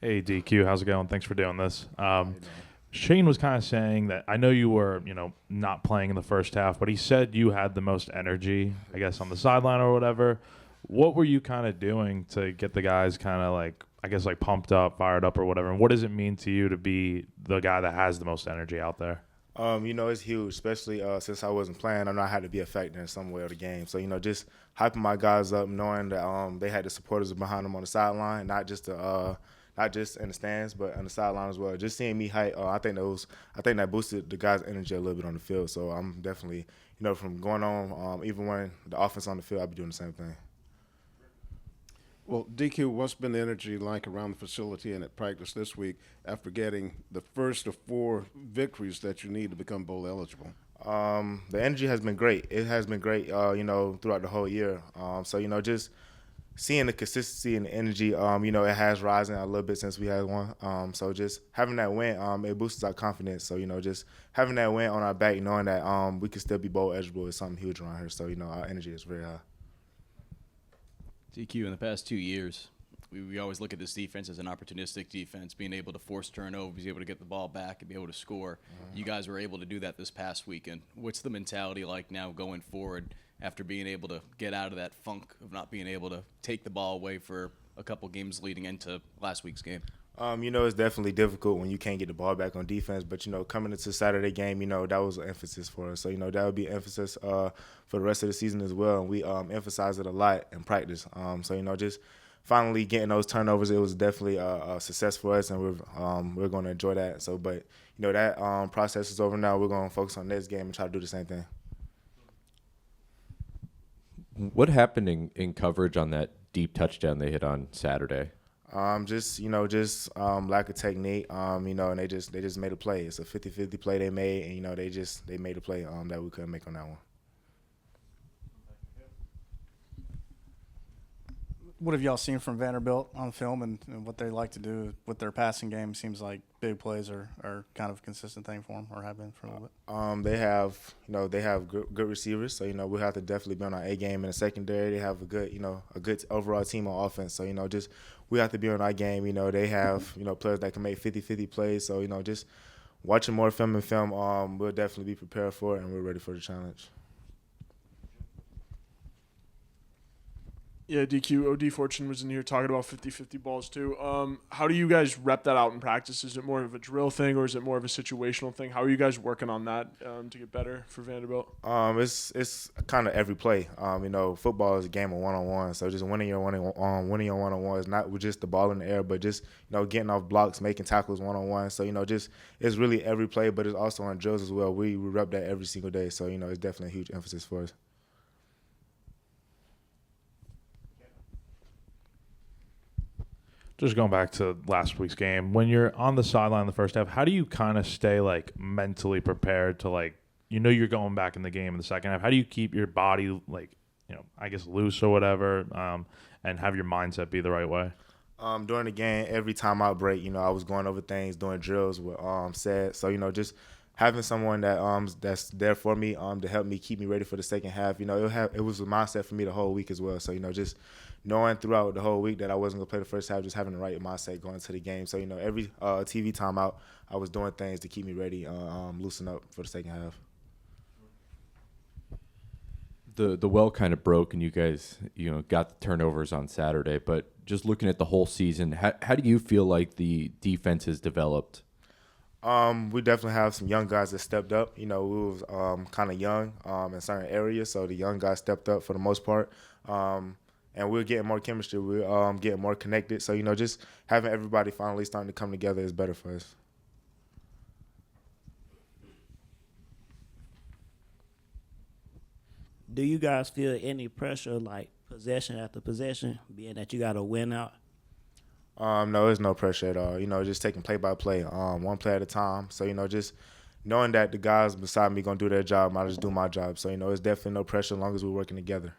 Hey DQ, how's it going? Thanks for doing this. How you doing? Shane was kind of saying that I know you were, not playing in the first half, but he said you had the most energy, I guess, on the sideline or whatever. What were you kind of doing to get the guys kind of like, I guess, like pumped up, fired up, or whatever? And what does it mean to you to be the guy that has the most energy out there? It's huge, especially since I wasn't playing. I know I had to be a factor in some way of the game. So, just hyping my guys up, knowing that they had the supporters behind them on the sideline, not just in the stands, but on the sideline as well. Just seeing me hype, I think that boosted the guys' energy a little bit on the field. So I'm definitely, from going on, even when the offense on the field, I'll be doing the same thing. Well, DQ, what's been the energy like around the facility and at practice this week after getting the first of four victories that you need to become bowl eligible? The energy has been great. It has been great, throughout the whole year. Just seeing the consistency and the energy, it has risen a little bit since we had one. So just having that win, it boosts our confidence. So, just having that win on our back, knowing that we can still be bowl eligible is something huge around here. So, our energy is very high. TQ, in the past 2 years, we always look at this defense as an opportunistic defense, being able to force turnovers, be able to get the ball back, and be able to score. You guys were able to do that this past weekend. What's the mentality like now going forward after being able to get out of that funk of not being able to take the ball away for a couple games leading into last week's game? It's definitely difficult when you can't get the ball back on defense. But, coming into Saturday game, that was an emphasis for us. So, that would be an emphasis for the rest of the season as well. And we emphasize it a lot in practice. Just finally getting those turnovers, it was definitely a success for us, and we're going to enjoy that. So, but, that process is over now. We're going to focus on next game and try to do the same thing. What happened in coverage on that deep touchdown they hit on Saturday? Lack of technique, and they just made a play. It's a 50-50 play they made, and, they made a play that we couldn't make on that one. What have y'all seen from Vanderbilt on film and what they like to do with their passing game? Seems like big plays are kind of a consistent thing for them, or have been for a little bit. They have good receivers, so we'll have to definitely be on our A game in the secondary. They have a good overall team on offense, so just we have to be on our game. They have players that can make 50-50 plays, so just watching more film and film, we'll definitely be prepared for it and we're ready for the challenge. Yeah, DQ, OD Fortune was in here talking about 50-50 balls too. How do you guys rep that out in practice? Is it more of a drill thing or is it more of a situational thing? How are you guys working on that to get better for Vanderbilt? It's kind of every play. Football is a game of one-on-one, so just winning your one-on-one is not with just the ball in the air, but just getting off blocks, making tackles one-on-one. So just it's really every play, but it's also on drills as well. We rep that every single day, so it's definitely a huge emphasis for us. Just going back to last week's game, when you're on the sideline in the first half, how do you kind of stay like mentally prepared to you're going back in the game in the second half? How do you keep your body I guess loose or whatever, and have your mindset be the right way? During the game, every time I break, I was going over things, doing drills with said. So just having someone that's there for me to help me keep me ready for the second half. It was a mindset for me the whole week as well. So just knowing throughout the whole week that I wasn't gonna play the first half, just having the right mindset going into the game. So every TV timeout, I was doing things to keep me ready, loosen up for the second half. The well kind of broke, and you guys got the turnovers on Saturday. But just looking at the whole season, how do you feel like the defense has developed? We definitely have some young guys that stepped up. We was kind of young in certain areas, so the young guys stepped up for the most part. And we're getting more chemistry. We're getting more connected. So, just having everybody finally starting to come together is better for us. Do you guys feel any pressure, like possession after possession, being that you got to win out? No, there's no pressure at all. Just taking play by play, one play at a time. So, just knowing that the guys beside me going to do their job, I just do my job. So, it's definitely no pressure as long as we're working together.